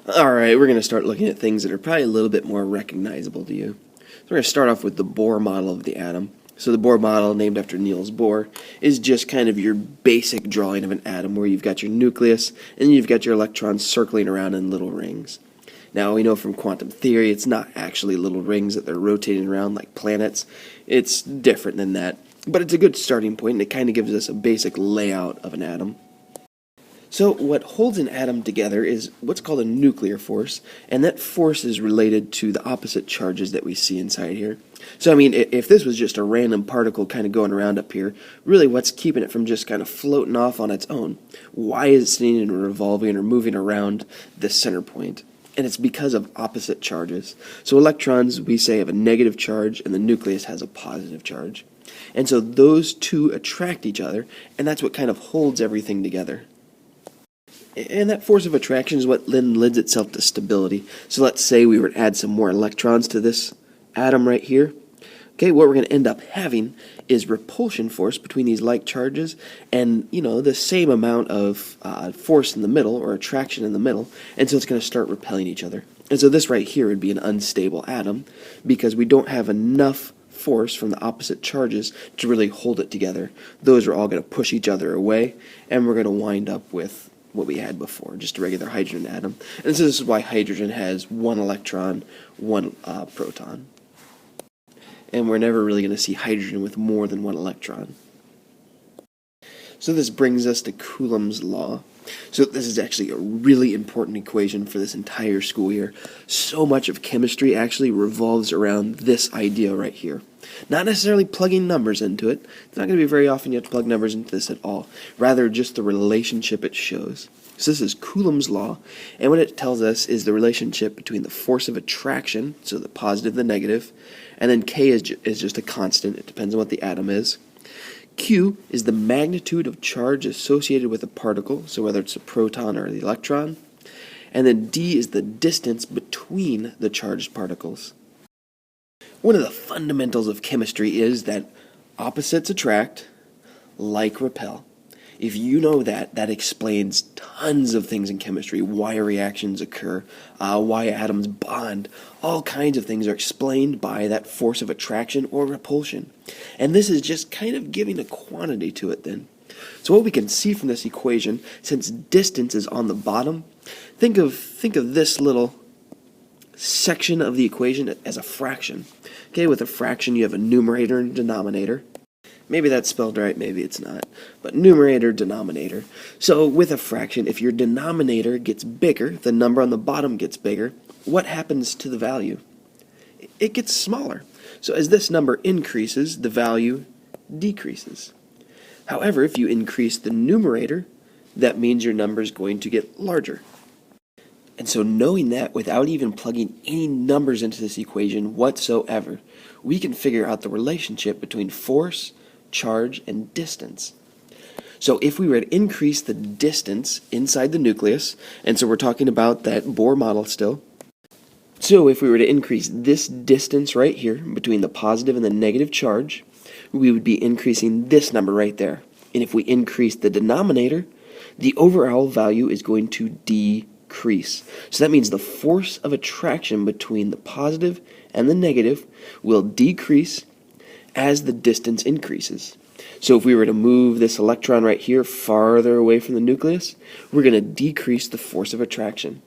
Alright, we're going to start looking at things that are probably a little bit more recognizable to you. So we're going to start off with the Bohr model of the atom. So the Bohr model, named after Niels Bohr, is just kind of your basic drawing of an atom where you've got your nucleus and you've got your electrons circling around in little rings. Now, we know from quantum theory it's not actually little rings that they're rotating around like planets. It's different than that. But it's a good starting point, and it kind of gives us a basic layout of an atom. So what holds an atom together is what's called a nuclear force, and that force is related to the opposite charges that we see inside here. So I mean, if this was just a random particle kind of going around up here, really what's keeping it from just kind of floating off on its own? Why is it sitting and revolving or moving around this center point? And it's because of opposite charges. So electrons, we say, have a negative charge, and the nucleus has a positive charge. And so those two attract each other, and that's what kind of holds everything together. And that force of attraction is what then lends itself to stability. So let's say we were to add some more electrons to this atom right here. Okay, what we're going to end up having is repulsion force between these like charges and, the same amount of force in the middle, or attraction in the middle, and so it's going to start repelling each other. And so this right here would be an unstable atom because we don't have enough force from the opposite charges to really hold it together. Those are all going to push each other away, and we're going to wind up with what we had before, just a regular hydrogen atom. And so this is why hydrogen has one electron, one proton. And we're never really going to see hydrogen with more than one electron. So this brings us to Coulombs Law. So this is actually a really important equation for this entire school year. So much of chemistry actually revolves around this idea right here. Not necessarily plugging numbers into it. It's not going to be very often you have to plug numbers into this at all. Rather, just the relationship it shows. So this is Coulombs Law, and what it tells us is the relationship between the force of attraction, so the positive, the negative, and then K is just a constant. It depends on what the atom is. Q is the magnitude of charge associated with a particle, so whether it's a proton or the electron. And then D is the distance between the charged particles. One of the fundamentals of chemistry is that opposites attract, like repel. If you know that, that explains tons of things in chemistry, why reactions occur, why atoms bond. All kinds of things are explained by that force of attraction or repulsion. And this is just kind of giving a quantity to it then. So what we can see from this equation, since distance is on the bottom, think of this little section of the equation as a fraction. Okay, with a fraction you have a numerator and denominator. Maybe that's spelled right, maybe it's not. But numerator, denominator. So with a fraction, if your denominator gets bigger, the number on the bottom gets bigger, what happens to the value? It gets smaller. So as this number increases, the value decreases. However, if you increase the numerator, that means your number is going to get larger. And so knowing that without even plugging any numbers into this equation whatsoever, we can figure out the relationship between force, charge, and distance. So if we were to increase the distance inside the nucleus, and so we're talking about that Bohr model still, so if we were to increase this distance right here between the positive and the negative charge, we would be increasing this number right there. And if we increase the denominator, the overall value is going to decrease. So that means the force of attraction between the positive and the negative will decrease as the distance increases. So if we were to move this electron right here farther away from the nucleus, we're going to decrease the force of attraction.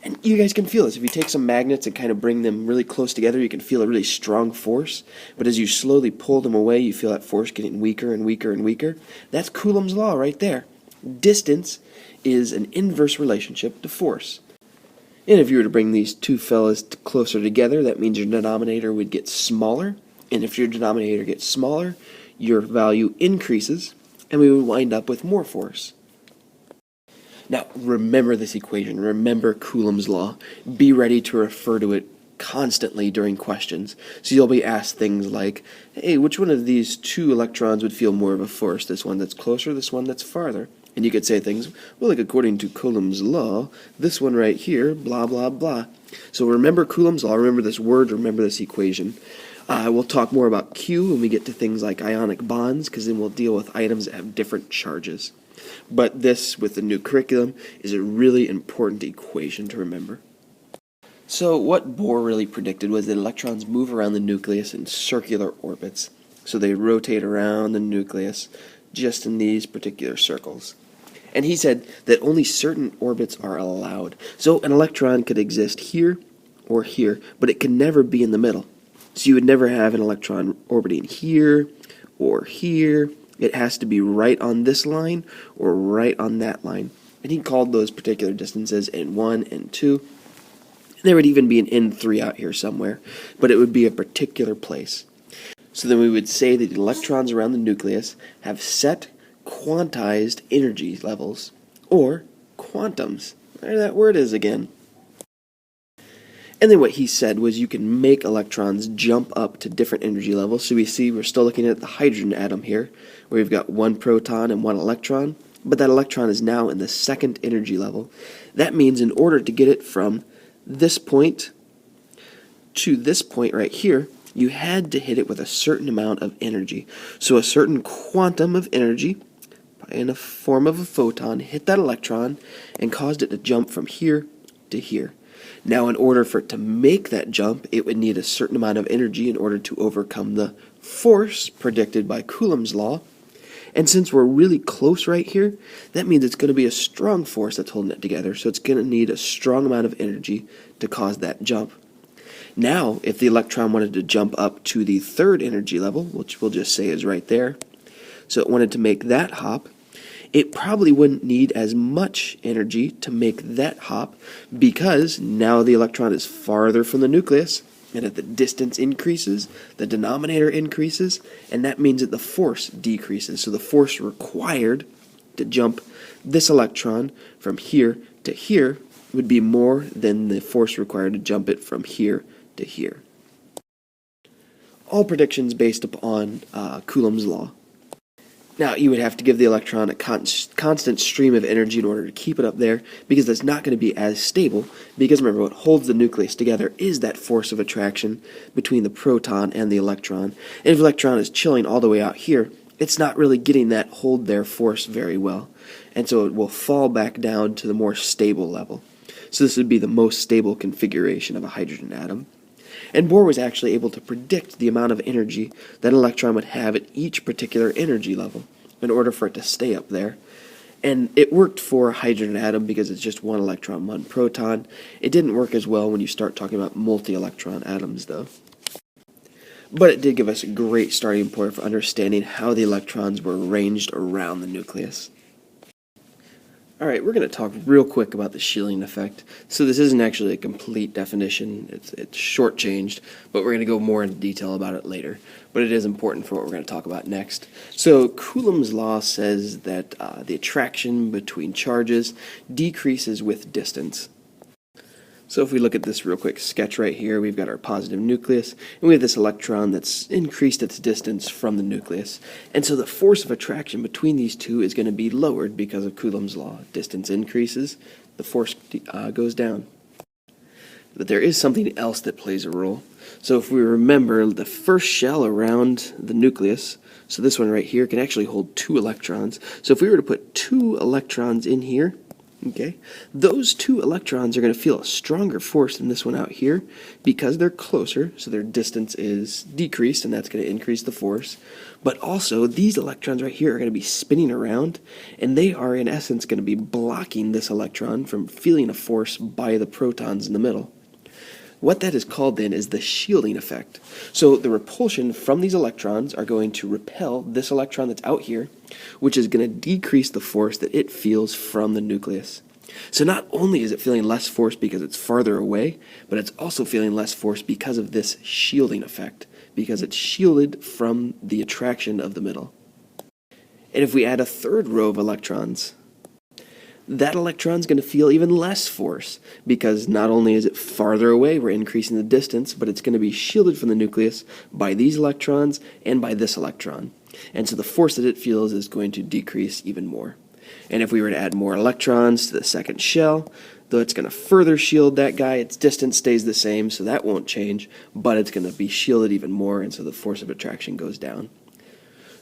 And you guys can feel this. If you take some magnets and kind of bring them really close together, you can feel a really strong force. But as you slowly pull them away, you feel that force getting weaker and weaker and weaker. That's Coulombs Law right there. Distance is an inverse relationship to force. And if you were to bring these two fellas closer together, that means your denominator would get smaller. And if your denominator gets smaller, your value increases, and we would wind up with more force. Now, remember this equation. Remember Coulombs Law. Be ready to refer to it constantly during questions. So you'll be asked things like, hey, which one of these two electrons would feel more of a force? This one that's closer, this one that's farther? And you could say things, well, like according to Coulombs Law, this one right here, blah, blah, blah. So remember Coulombs Law, remember this word, remember this equation. We'll talk more about Q when we get to things like ionic bonds, because then we'll deal with items that have different charges. But this, with the new curriculum, is a really important equation to remember. So what Bohr really predicted was that electrons move around the nucleus in circular orbits. So they rotate around the nucleus just in these particular circles. And he said that only certain orbits are allowed. So an electron could exist here or here, but it can never be in the middle. So you would never have an electron orbiting here or here. It has to be right on this line or right on that line. And he called those particular distances N1, N2. There would even be an N3 out here somewhere, but it would be a particular place. So then we would say that the electrons around the nucleus have set quantized energy levels, or quantums. There that word is again. And then what he said was you can make electrons jump up to different energy levels. So we see we're still looking at the hydrogen atom here, where we've got one proton and one electron, but that electron is now in the second energy level. That means in order to get it from this point to this point right here, you had to hit it with a certain amount of energy. So a certain quantum of energy in the form of a photon hit that electron and caused it to jump from here to here. Now in order for it to make that jump, it would need a certain amount of energy in order to overcome the force predicted by Coulombs Law. And since we're really close right here, that means it's going to be a strong force that's holding it together. So it's going to need a strong amount of energy to cause that jump. Now, if the electron wanted to jump up to the third energy level, which we'll just say is right there, so it wanted to make that hop, it probably wouldn't need as much energy to make that hop because now the electron is farther from the nucleus, and if the distance increases, the denominator increases, and that means that the force decreases. So the force required to jump this electron from here to here would be more than the force required to jump it from here to here. All predictions based upon Coulombs Law. Now, you would have to give the electron a constant stream of energy in order to keep it up there, because that's not going to be as stable, because remember, what holds the nucleus together is that force of attraction between the proton and the electron. And if the electron is chilling all the way out here, it's not really getting that hold there force very well. And so it will fall back down to the more stable level. So this would be the most stable configuration of a hydrogen atom. And Bohr was actually able to predict the amount of energy that an electron would have at each particular energy level in order for it to stay up there. And it worked for a hydrogen atom because it's just one electron, one proton. It didn't work as well when you start talking about multi-electron atoms, though. But it did give us a great starting point for understanding how the electrons were arranged around the nucleus. Alright, we're going to talk real quick about the shielding effect. So this isn't actually a complete definition, it's shortchanged, but we're going to go more into detail about it later. But it is important for what we're going to talk about next. So Coulombs Law says that the attraction between charges decreases with distance. So if we look at this real quick sketch right here, we've got our positive nucleus, and we have this electron that's increased its distance from the nucleus. And so the force of attraction between these two is going to be lowered because of Coulombs Law. Distance increases, the force goes down. But there is something else that plays a role. So if we remember, the first shell around the nucleus, so this one right here, can actually hold 2 electrons. So if we were to put 2 electrons in here, okay, those 2 electrons are going to feel a stronger force than this one out here because they're closer, so their distance is decreased, and that's going to increase the force. But also, these electrons right here are going to be spinning around, and they are, in essence, going to be blocking this electron from feeling a force by the protons in the middle. What that is called then is the shielding effect. So the repulsion from these electrons are going to repel this electron that's out here, which is going to decrease the force that it feels from the nucleus. So not only is it feeling less force because it's farther away, but it's also feeling less force because of this shielding effect, because it's shielded from the attraction of the middle. And if we add a third row of electrons, that electron's going to feel even less force because not only is it farther away, we're increasing the distance, but it's going to be shielded from the nucleus by these electrons and by this electron. And so the force that it feels is going to decrease even more. And if we were to add more electrons to the second shell, though it's going to further shield that guy, its distance stays the same, so that won't change, but it's going to be shielded even more, and so the force of attraction goes down.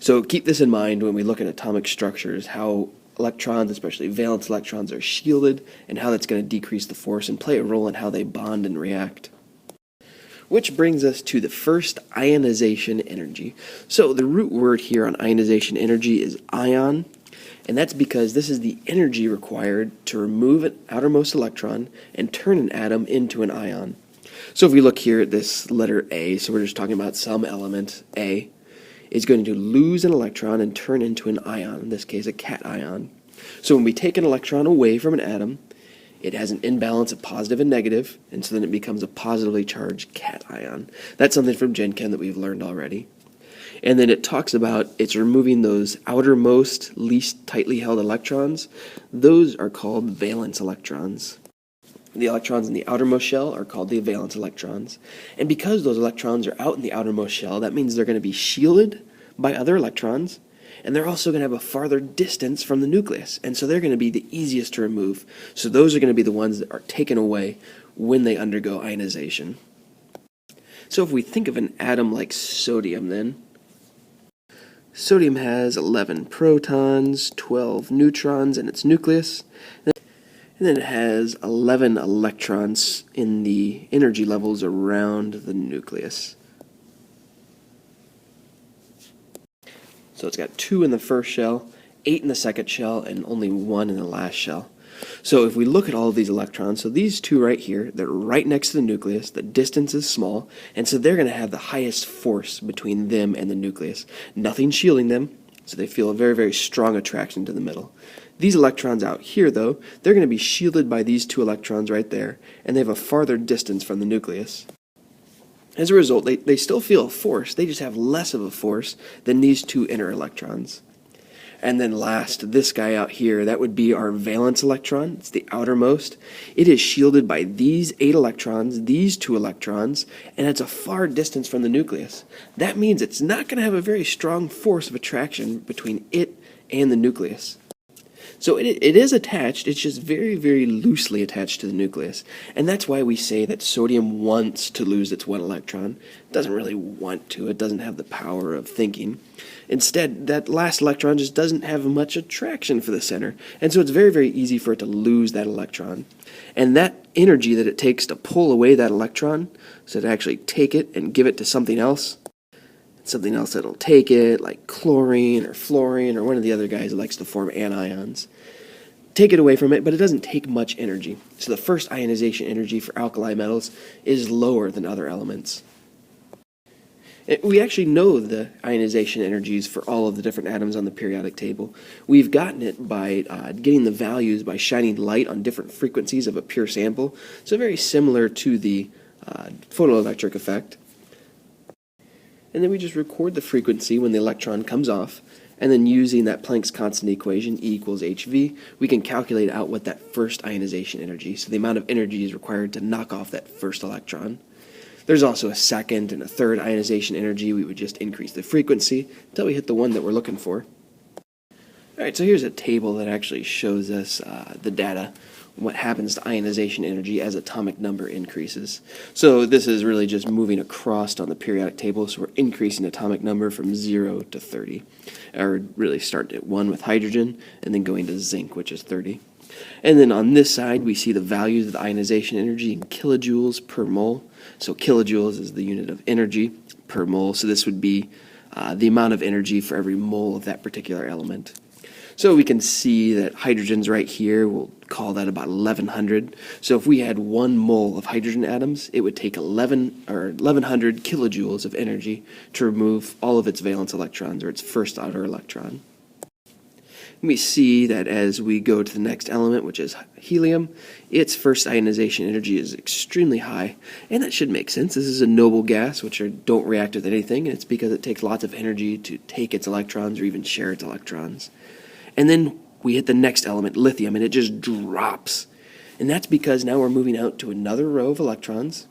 So keep this in mind when we look at atomic structures, how electrons, especially valence electrons, are shielded, and how that's going to decrease the force and play a role in how they bond and react. Which brings us to the first, ionization energy. So the root word here on ionization energy is ion, and that's because this is the energy required to remove an outermost electron and turn an atom into an ion. So if we look here at this letter A, so we're just talking about some element, A, is going to lose an electron and turn into an ion, in this case a cation. So when we take an electron away from an atom, it has an imbalance of positive and negative, and so then it becomes a positively charged cation. That's something from Gen Chem that we've learned already. And then it talks about it's removing those outermost, least tightly held electrons. Those are called valence electrons. The electrons in the outermost shell are called the valence electrons. And because those electrons are out in the outermost shell, that means they're going to be shielded by other electrons, and they're also going to have a farther distance from the nucleus, and so they're going to be the easiest to remove. So those are going to be the ones that are taken away when they undergo ionization. So if we think of an atom like sodium then, sodium has 11 protons, 12 neutrons in its nucleus, and then it has 11 electrons in the energy levels around the nucleus. So it's got 2 in the first shell, 8 in the second shell, and only 1 in the last shell. So if we look at all of these electrons, so these 2 right here, they're right next to the nucleus, the distance is small, and so they're going to have the highest force between them and the nucleus. Nothing shielding them, so they feel a very, very strong attraction to the middle. These electrons out here, though, they're going to be shielded by these 2 electrons right there, and they have a farther distance from the nucleus. As a result, they still feel a force, they just have less of a force than these 2 inner electrons. And then last, this guy out here, that would be our valence electron. It's the outermost. It is shielded by these 8 electrons, these 2 electrons, and it's a far distance from the nucleus. That means it's not going to have a very strong force of attraction between it and the nucleus. So it is attached, it's just very, very loosely attached to the nucleus. And that's why we say that sodium wants to lose its 1 electron. It doesn't really want to, it doesn't have the power of thinking. Instead, that last electron just doesn't have much attraction for the center. And so it's very, very easy for it to lose that electron. And that energy that it takes to pull away that electron, so to actually take it and give it to something else that'll take it, like chlorine or fluorine or one of the other guys that likes to form anions. Take it away from it, but it doesn't take much energy. So the first ionization energy for alkali metals is lower than other elements. We actually know the ionization energies for all of the different atoms on the periodic table. We've gotten it by getting the values by shining light on different frequencies of a pure sample, so very similar to the photoelectric effect. And then we just record the frequency when the electron comes off, and then using that Planck's constant equation, E equals hv, we can calculate out what that first ionization energy, so the amount of energy is required to knock off that first electron. There's also a second and a third ionization energy. We would just increase the frequency until we hit the one that we're looking for. Alright, so here's a table that actually shows us the data, what happens to ionization energy as atomic number increases. So this is really just moving across on the periodic table, so we're increasing atomic number from 0 to 30. Or really starting at 1 with hydrogen, and then going to zinc, which is 30. And then on this side, we see the values of the ionization energy in kilojoules per mole. So kilojoules is the unit of energy per mole, so this would be the amount of energy for every mole of that particular element. So we can see that hydrogen's right here, we'll call that about 1100. So if we had 1 mole of hydrogen atoms, it would take 1100 kilojoules of energy to remove all of its valence electrons, or its first outer electron. We see that as we go to the next element, which is helium, its first ionization energy is extremely high, and that should make sense. This is a noble gas, which don't react with anything, and it's because it takes lots of energy to take its electrons or even share its electrons. And then we hit the next element, lithium, and it just drops. And that's because now we're moving out to another row of electrons.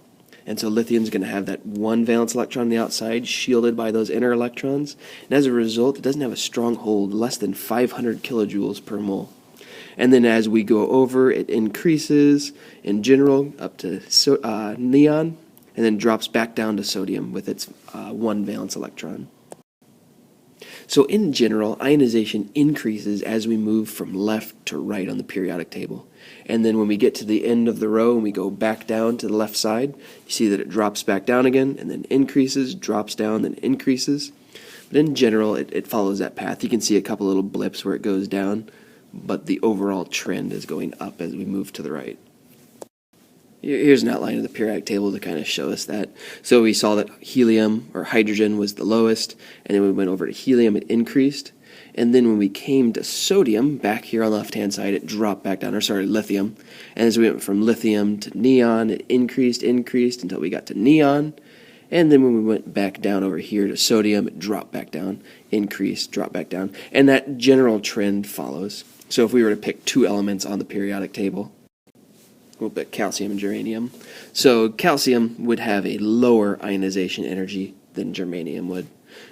And so lithium's going to have that 1 valence electron on the outside shielded by those inner electrons. And as a result, it doesn't have a strong hold, less than 500 kilojoules per mole. And then as we go over, it increases in general up to neon, and then drops back down to sodium with its 1 valence electron. So in general, ionization increases as we move from left to right on the periodic table. And then when we get to the end of the row and we go back down to the left side, you see that it drops back down again and then increases, drops down, then increases. But in general, it follows that path. You can see a couple little blips where it goes down, but the overall trend is going up as we move to the right. Here's an outline of the periodic table to kind of show us that. So we saw that helium or hydrogen was the lowest, and then we went over to helium, it increased. And then when we came to sodium, back here on the left-hand side, it dropped back down, or sorry, lithium. And as we went from lithium to neon, it increased until we got to neon. And then when we went back down over here to sodium, it dropped back down, increased, dropped back down. And that general trend follows. So if we were to pick two elements on the periodic table, we'll pick calcium and germanium. So calcium would have a lower ionization energy than germanium would.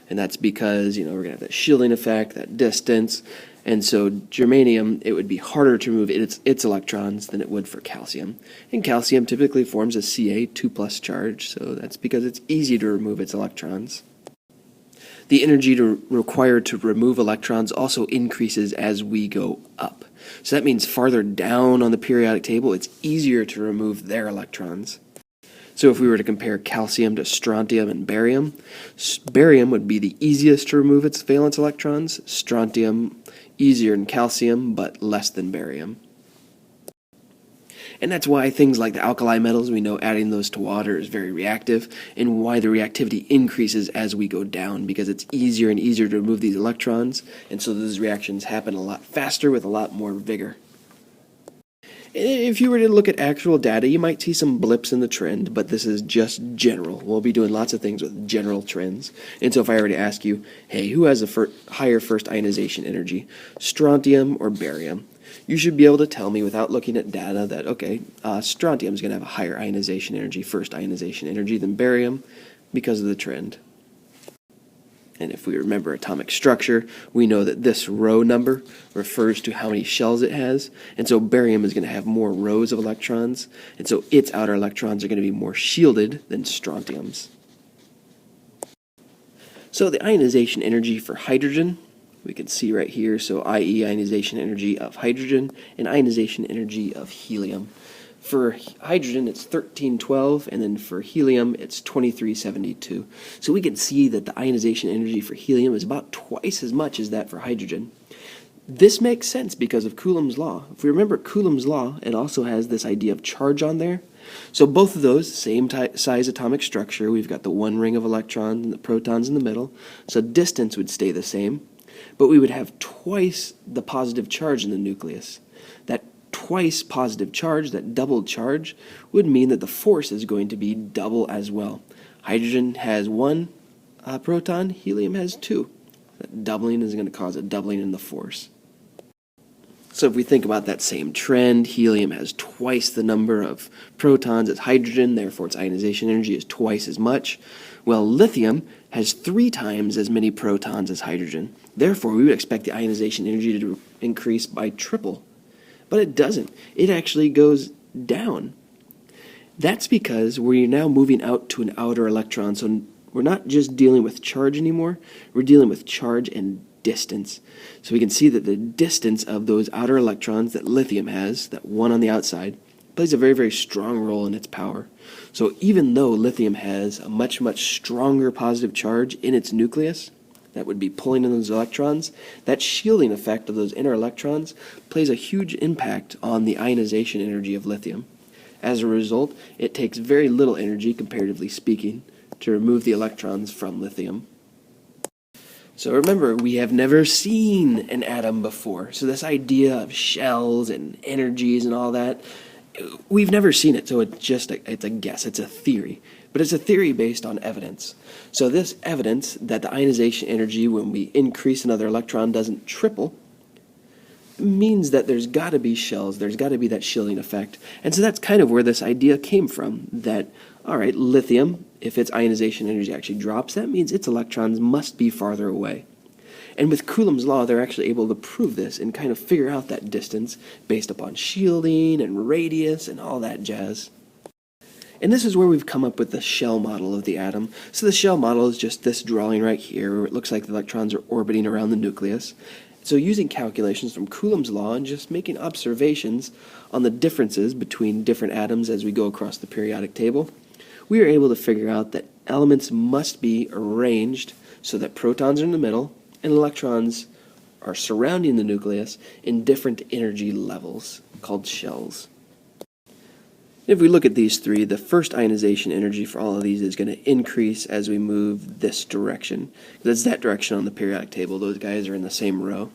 And that's because, we're going to have that shielding effect, that distance. And so germanium, it would be harder to remove its electrons than it would for calcium. And calcium typically forms a Ca 2+ charge, so that's because it's easy to remove its electrons. The energy required to remove electrons also increases as we go up. So that means farther down on the periodic table, it's easier to remove their electrons. So if we were to compare calcium to strontium and barium, barium would be the easiest to remove its valence electrons, strontium easier than calcium, but less than barium. And that's why things like the alkali metals, we know adding those to water is very reactive, and why the reactivity increases as we go down, because it's easier and easier to remove these electrons, and so those reactions happen a lot faster with a lot more vigor. If you were to look at actual data, you might see some blips in the trend, but this is just general. We'll be doing lots of things with general trends. And so if I were to ask you, hey, who has a higher first ionization energy, strontium or barium? You should be able to tell me without looking at data that, okay, strontium is going to have a higher ionization energy, first ionization energy than barium because of the trend. And if we remember atomic structure, we know that this row number refers to how many shells it has. And so barium is going to have more rows of electrons. And so its outer electrons are going to be more shielded than strontium's. So the ionization energy for hydrogen, we can see right here. So i.e. ionization energy of hydrogen and ionization energy of helium. For hydrogen, it's 1312, and then for helium, it's 2372. So we can see that the ionization energy for helium is about twice as much as that for hydrogen. This makes sense because of Coulombs Law. If we remember Coulombs Law, it also has this idea of charge on there. So both of those, same size atomic structure. We've got the one ring of electrons and the protons in the middle. So distance would stay the same, but we would have twice the positive charge in the nucleus. That twice positive charge, that doubled charge, would mean that the force is going to be double as well. Hydrogen has one proton, helium has two. That doubling is going to cause a doubling in the force. So if we think about that same trend, helium has twice the number of protons as hydrogen, therefore its ionization energy is twice as much. Well, lithium has 3 times as many protons as hydrogen. Therefore, we would expect the ionization energy to increase by triple. But it doesn't. It actually goes down. That's because we're now moving out to an outer electron. So we're not just dealing with charge anymore. We're dealing with charge and distance. So we can see that the distance of those outer electrons that lithium has, that one on the outside, plays a very, very strong role in its power. So even though lithium has a much, much stronger positive charge in its nucleus, that would be pulling in those electrons, that shielding effect of those inner electrons plays a huge impact on the ionization energy of lithium. As a result, it takes very little energy, comparatively speaking, to remove the electrons from lithium. So remember, we have never seen an atom before. So this idea of shells and energies and all that, we've never seen it. So it's a guess, it's a theory. But it's a theory based on evidence. So this evidence that the ionization energy when we increase another electron doesn't triple means that there's got to be shells, there's got to be that shielding effect. And so that's kind of where this idea came from, that, all right, lithium, if its ionization energy actually drops, that means its electrons must be farther away. And with Coulombs Law, they're actually able to prove this and kind of figure out that distance based upon shielding and radius and all that jazz. And this is where we've come up with the shell model of the atom. So the shell model is just this drawing right here, where it looks like the electrons are orbiting around the nucleus. So using calculations from Coulombs Law and just making observations on the differences between different atoms as we go across the periodic table, we are able to figure out that elements must be arranged so that protons are in the middle and electrons are surrounding the nucleus in different energy levels, called shells. If we look at these three, the first ionization energy for all of these is going to increase as we move this direction. That's that direction on the periodic table. Those guys are in the same row.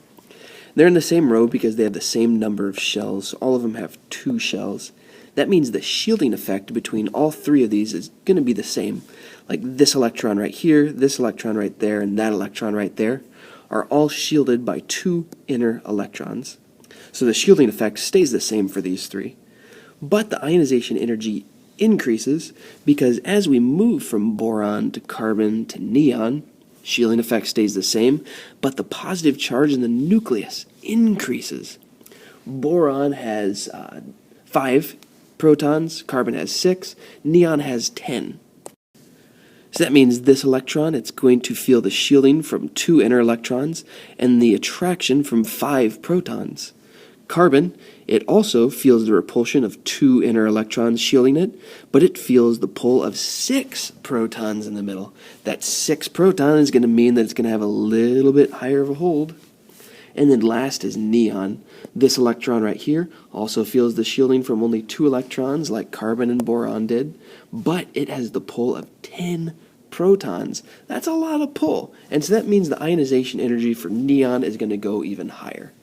They're in the same row because they have the same number of shells. So all of them have 2 shells. That means the shielding effect between all 3 of these is going to be the same. Like this electron right here, this electron right there, and that electron right there are all shielded by 2 inner electrons. So the shielding effect stays the same for these 3. But the ionization energy increases because as we move from boron to carbon to neon, shielding effect stays the same, but the positive charge in the nucleus increases. Boron has 5 protons, carbon has 6, neon has 10. So that means this electron, it's going to feel the shielding from 2 inner electrons and the attraction from 5 protons. Carbon, it also feels the repulsion of 2 inner electrons shielding it, but it feels the pull of 6 protons in the middle. That 6 proton is going to mean that it's going to have a little bit higher of a hold. And then last is neon. This electron right here also feels the shielding from only 2 electrons like carbon and boron did, but it has the pull of 10 protons. That's a lot of pull. And so that means the ionization energy for neon is going to go even higher.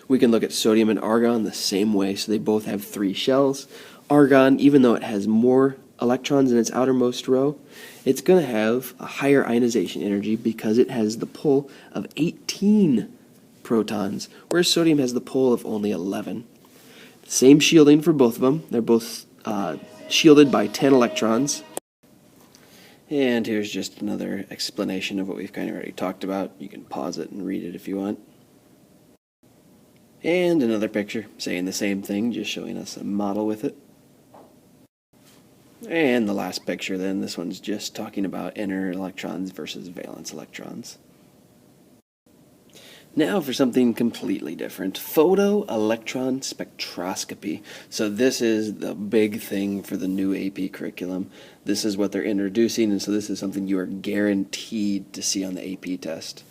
We can look at sodium and argon the same way, so they both have 3 shells. Argon, even though it has more electrons in its outermost row, it's going to have a higher ionization energy because it has the pull of 18 protons, whereas sodium has the pull of only 11. Same shielding for both of them. They're both shielded by 10 electrons. And here's just another explanation of what we've kind of already talked about. You can pause it and read it if you want. And another picture saying the same thing, just showing us a model with it. And the last picture then, this one's just talking about inner electrons versus valence electrons. Now for something completely different, photoelectron spectroscopy. So this is the big thing for the new AP curriculum. This is what they're introducing, and so this is something you are guaranteed to see on the AP test.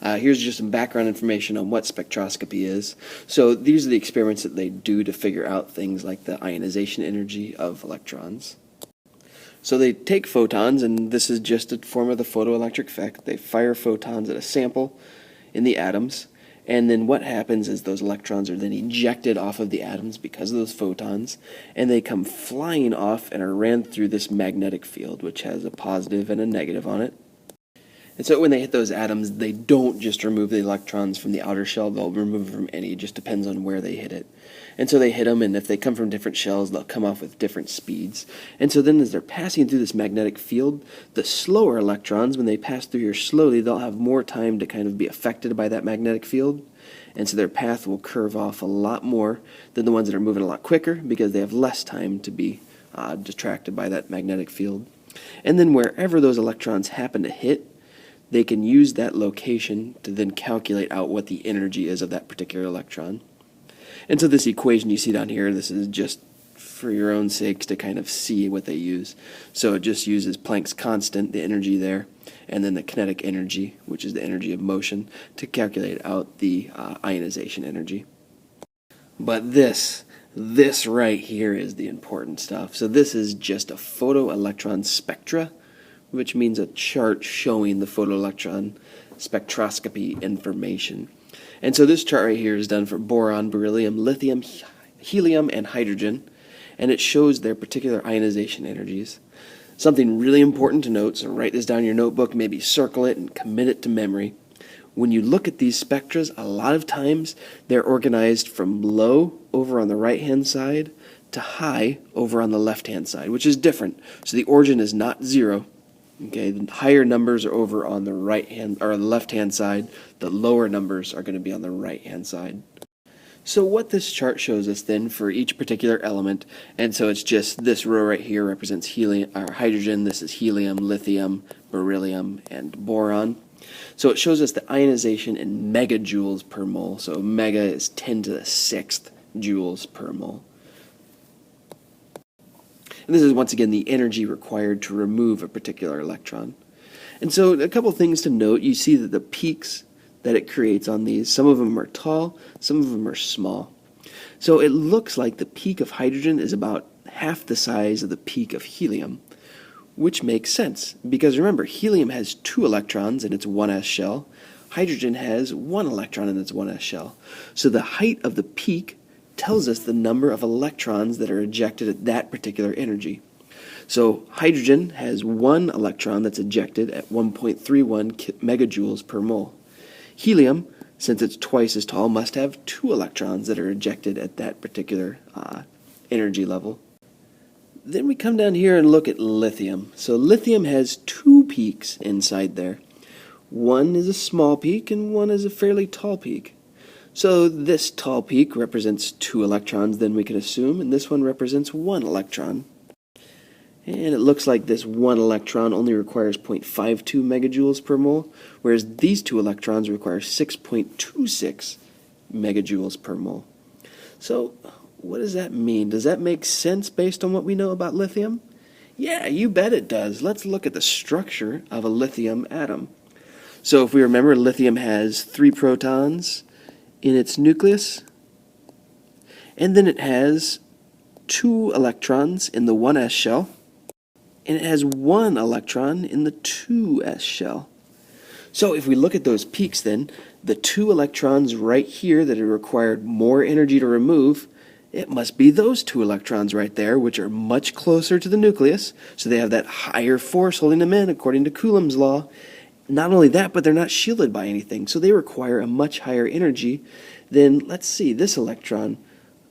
Here's just some background information on what spectroscopy is. So these are the experiments that they do to figure out things like the ionization energy of electrons. So they take photons, and this is just a form of the photoelectric effect. They fire photons at a sample in the atoms, and then what happens is those electrons are then ejected off of the atoms because of those photons, and they come flying off and are ran through this magnetic field, which has a positive and a negative on it. And so when they hit those atoms, they don't just remove the electrons from the outer shell, they'll remove them from any. It just depends on where they hit it. And so they hit them, and if they come from different shells, they'll come off with different speeds. And so then as they're passing through this magnetic field, the slower electrons, when they pass through here slowly, they'll have more time to kind of be affected by that magnetic field. And so their path will curve off a lot more than the ones that are moving a lot quicker because they have less time to be attracted by that magnetic field. And then wherever those electrons happen to hit, they can use that location to then calculate out what the energy is of that particular electron. And so this equation you see down here, this is just for your own sakes to kind of see what they use. So it just uses Planck's constant, the energy there, and then the kinetic energy, which is the energy of motion, to calculate out the ionization energy. But this right here is the important stuff. So this is just a photoelectron spectra, which means a chart showing the photoelectron spectroscopy information. And so this chart right here is done for boron, beryllium, lithium, helium, and hydrogen, and it shows their particular ionization energies. Something really important to note, so write this down in your notebook, maybe circle it and commit it to memory. When you look at these spectras, a lot of times they're organized from low over on the right-hand side to high over on the left-hand side, which is different. So the origin is not 0. Okay, the higher numbers are over on the right hand or the left hand side. The lower numbers are going to be on the right hand side. So what this chart shows us then for each particular element, and so it's just this row right here represents helium or hydrogen, this is helium, lithium, beryllium, and boron. So it shows us the ionization in megajoules per mole. So mega is 10 to the 6th joules per mole. And this is once again the energy required to remove a particular electron. And so a couple things to note, you see that the peaks that it creates on these, some of them are tall, some of them are small. So it looks like the peak of hydrogen is about half the size of the peak of helium, which makes sense, because remember, helium has 2 electrons in its 1s shell, hydrogen has 1 electron in its 1s shell. So the height of the peak tells us the number of electrons that are ejected at that particular energy. So hydrogen has 1 electron that's ejected at 1.31 megajoules per mole. Helium, since it's twice as tall, must have 2 electrons that are ejected at that particular energy level. Then we come down here and look at lithium. So lithium has 2 peaks inside there. One is a small peak and one is a fairly tall peak. So this tall peak represents 2 electrons, then we can assume, and this one represents 1 electron. And it looks like this 1 electron only requires 0.52 megajoules per mole, whereas these 2 electrons require 6.26 megajoules per mole. So what does that mean? Does that make sense based on what we know about lithium? Yeah, you bet it does. Let's look at the structure of a lithium atom. So if we remember, lithium has 3 protons in its nucleus, and then it has 2 electrons in the 1s shell, and it has 1 electron in the 2s shell. So if we look at those peaks then, the 2 electrons right here that are required more energy to remove, it must be those 2 electrons right there, which are much closer to the nucleus, so they have that higher force holding them in according to Coulombs Law. Not only that, but they're not shielded by anything, so they require a much higher energy than, let's see, this electron.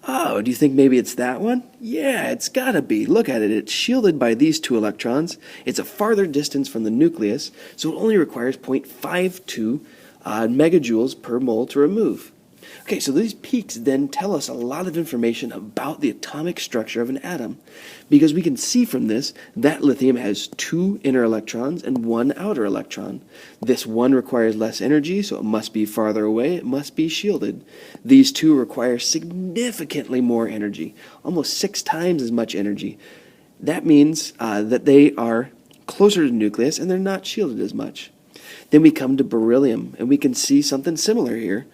Oh, do you think maybe it's that one? Yeah, it's gotta be. Look at it. It's shielded by these 2 electrons. It's a farther distance from the nucleus, so it only requires 0.52 megajoules per mole to remove. Okay, so these peaks then tell us a lot of information about the atomic structure of an atom, because we can see from this that lithium has 2 inner electrons and 1 outer electron. This one requires less energy, so it must be farther away, it must be shielded. These 2 require significantly more energy, almost 6 times as much energy. That means that they are closer to the nucleus and they're not shielded as much. Then we come to beryllium, and we can see something similar here.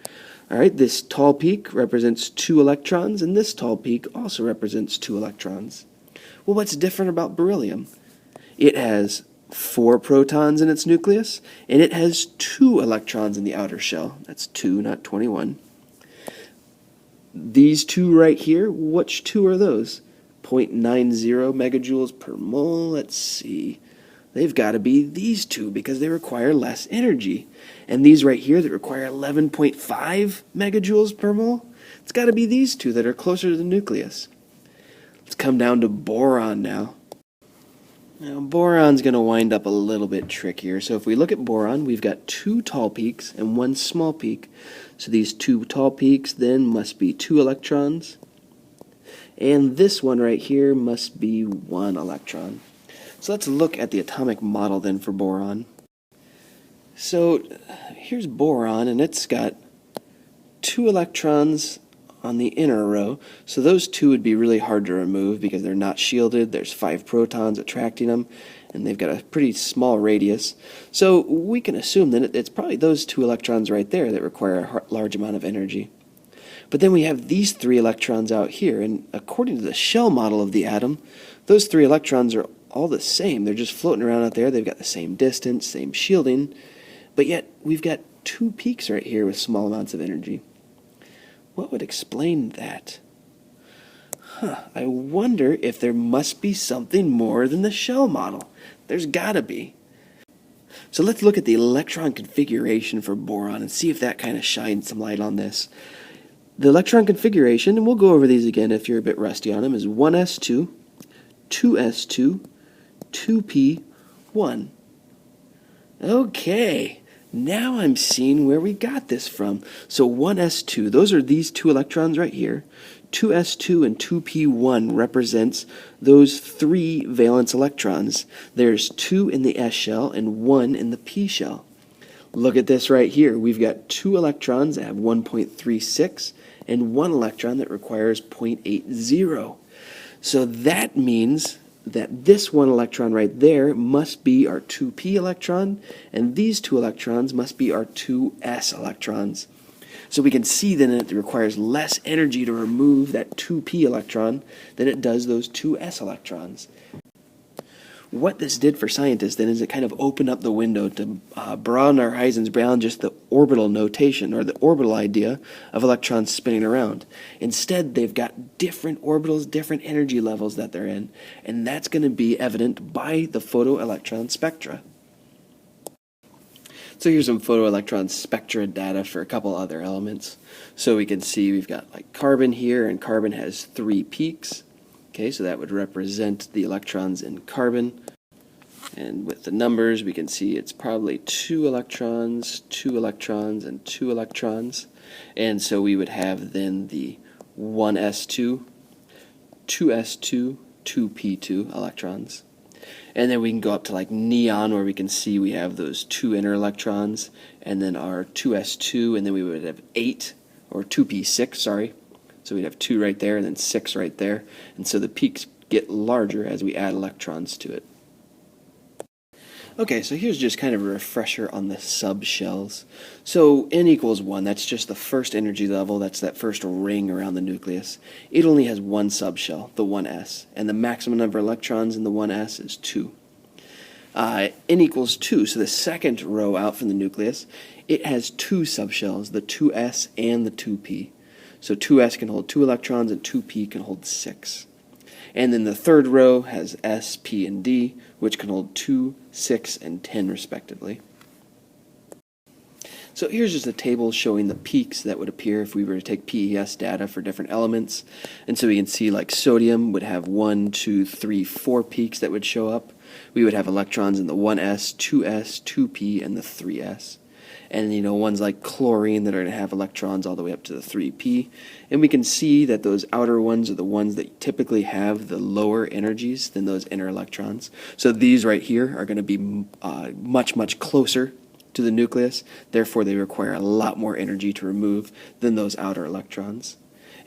All right, this tall peak represents 2 electrons, and this tall peak also represents 2 electrons. Well, what's different about beryllium? It has 4 protons in its nucleus, and it has 2 electrons in the outer shell. That's 2, not 21. These 2 right here, which 2 are those? 0.90 megajoules per mole. Let's see. They've got to be these 2 because they require less energy. And these right here that require 11.5 megajoules per mole, it's got to be these 2 that are closer to the nucleus. Let's come down to boron now. Now boron's going to wind up a little bit trickier. So if we look at boron, we've got 2 tall peaks and 1 small peak. So these 2 tall peaks then must be 2 electrons. And this one right here must be 1 electron. So let's look at the atomic model then for boron. So here's boron, and it's got 2 electrons on the inner row. So those 2 would be really hard to remove because they're not shielded. There's 5 protons attracting them, and they've got a pretty small radius. So we can assume that it's probably those 2 electrons right there that require a large amount of energy. But then we have these 3 electrons out here, and according to the shell model of the atom, those 3 electrons are all the same. They're just floating around out there. They've got the same distance, same shielding, but yet we've got 2 peaks right here with small amounts of energy. What would explain that? I wonder if there must be something more than the shell model. There's gotta be. So let's look at the electron configuration for boron and see if that kind of shines some light on this. The electron configuration, and we'll go over these again if you're a bit rusty on them, is 1s2, 2s2, 2p1. Okay, Now I'm seeing where we got this from. So 1s2, those are these two electrons right here. 2s2 and 2p1 represents those three valence electrons. There's 2 in the s shell and 1 in the p shell. Look at this right here. We've got 2 electrons that have 1.36 and 1 electron that requires 0.80. So that means that this 1 electron right there must be our 2p electron, and these 2 electrons must be our 2s electrons. So we can see then that it requires less energy to remove that 2p electron than it does those 2s electrons. What this did for scientists then is it kind of opened up the window to broaden our horizons beyond just the orbital notation or the orbital idea of electrons spinning around. Instead, they've got different orbitals, different energy levels that they're in, and that's going to be evident by the photoelectron spectra. So here's some photoelectron spectra data for a couple other elements. So we can see we've got like carbon here, and carbon has 3 peaks. Okay, so that would represent the electrons in carbon. And with the numbers, we can see it's probably 2 electrons, 2 electrons, and 2 electrons. And so we would have then the 1s2, 2s2, 2p2 electrons. And then we can go up to like neon, where we can see we have those 2 inner electrons, and then our 2s2, and then we would have 8, or 2p6, sorry. So we'd have 2 right there and then 6 right there. And so the peaks get larger as we add electrons to it. Okay, so here's just kind of a refresher on the subshells. So n equals 1, that's just the first energy level, that's that first ring around the nucleus. It only has one subshell, the 1s, and the maximum number of electrons in the 1s is 2. N equals 2, so the second row out from the nucleus, it has 2 subshells, the 2s and the 2p. So 2s can hold 2 electrons and 2p can hold 6. And then the third row has s, p, and d, which can hold 2, 6, and 10 respectively. So here's just a table showing the peaks that would appear if we were to take PES data for different elements. And so we can see like sodium would have 1, 2, 3, 4 peaks that would show up. We would have electrons in the 1s, 2s, 2p, and the 3s. And ones like chlorine that are going to have electrons all the way up to the 3p. And we can see that those outer ones are the ones that typically have the lower energies than those inner electrons. So these right here are going to be much, much closer to the nucleus. Therefore, they require a lot more energy to remove than those outer electrons.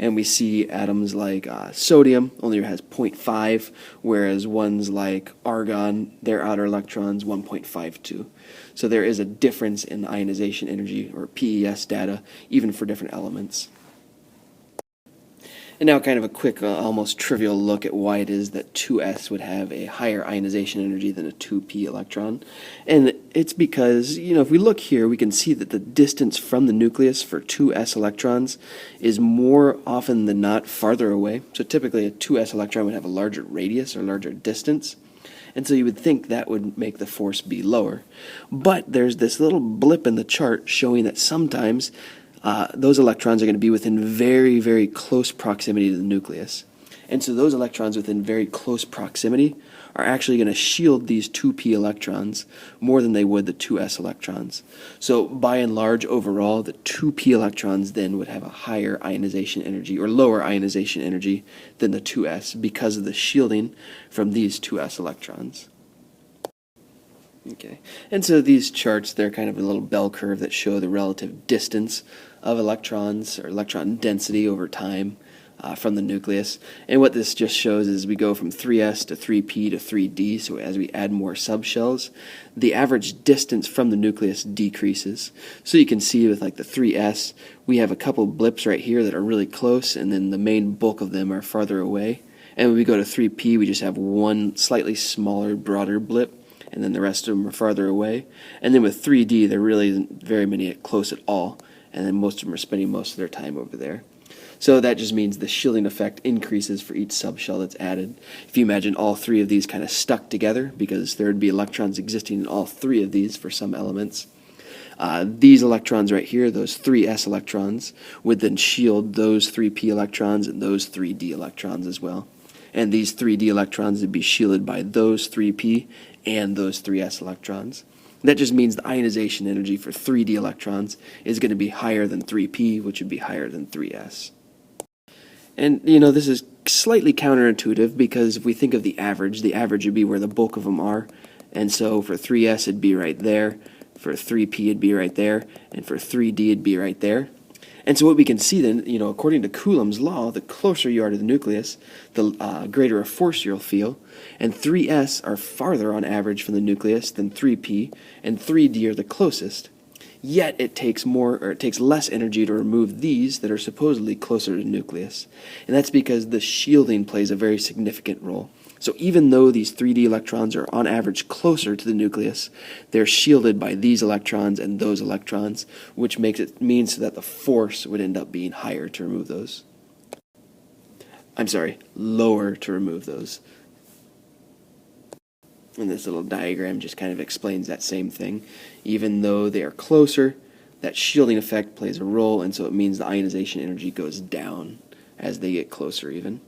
And we see atoms like sodium only has 0.5, whereas ones like argon, their outer electrons 1.52. So there is a difference in ionization energy, or PES data, even for different elements. And now kind of a quick, almost trivial look at why it is that 2s would have a higher ionization energy than a 2p electron. And it's because, if we look here, we can see that the distance from the nucleus for 2s electrons is more often than not farther away. So typically a 2s electron would have a larger radius or larger distance. And so you would think that would make the force be lower. But there's this little blip in the chart showing that sometimes those electrons are going to be within very, very close proximity to the nucleus. And so those electrons within very close proximity are actually going to shield these 2p electrons more than they would the 2s electrons. So by and large, overall, the 2p electrons then would have a higher ionization energy, or lower ionization energy, than the 2s because of the shielding from these 2s electrons. Okay, and so these charts, they're kind of a little bell curve that show the relative distance of electrons, or electron density over time from the nucleus. And what this just shows is we go from 3s to 3p to 3d, so as we add more subshells, the average distance from the nucleus decreases. So you can see with like the 3s, we have a couple blips right here that are really close, and then the main bulk of them are farther away. And when we go to 3p, we just have one slightly smaller, broader blip, and then the rest of them are farther away. And then with 3D, there really isn't very many close at all, and then most of them are spending most of their time over there. So that just means the shielding effect increases for each subshell that's added. If you imagine all 3 of these kind of stuck together, because there would be electrons existing in all 3 of these for some elements, these electrons right here, those 3s electrons, would then shield those 3p electrons and those 3d electrons as well. And these 3d electrons would be shielded by those 3p and those 3s electrons. That just means the ionization energy for 3d electrons is going to be higher than 3p, which would be higher than 3s. And, this is slightly counterintuitive, because if we think of the average would be where the bulk of them are. And so for 3s it'd be right there, for 3p it'd be right there, and for 3d it'd be right there. And so what we can see then, according to Coulombs Law, the closer you are to the nucleus, the greater a force you'll feel. And 3s are farther on average from the nucleus than 3p, and 3d are the closest. Yet it takes less energy to remove these that are supposedly closer to the nucleus. And that's because the shielding plays a very significant role. So even though these 3d electrons are on average closer to the nucleus, they're shielded by these electrons and those electrons, which means that the force would end up being higher to remove those. Lower to remove those. And this little diagram just kind of explains that same thing. Even though they are closer, that shielding effect plays a role, and so it means the ionization energy goes down as they get closer even.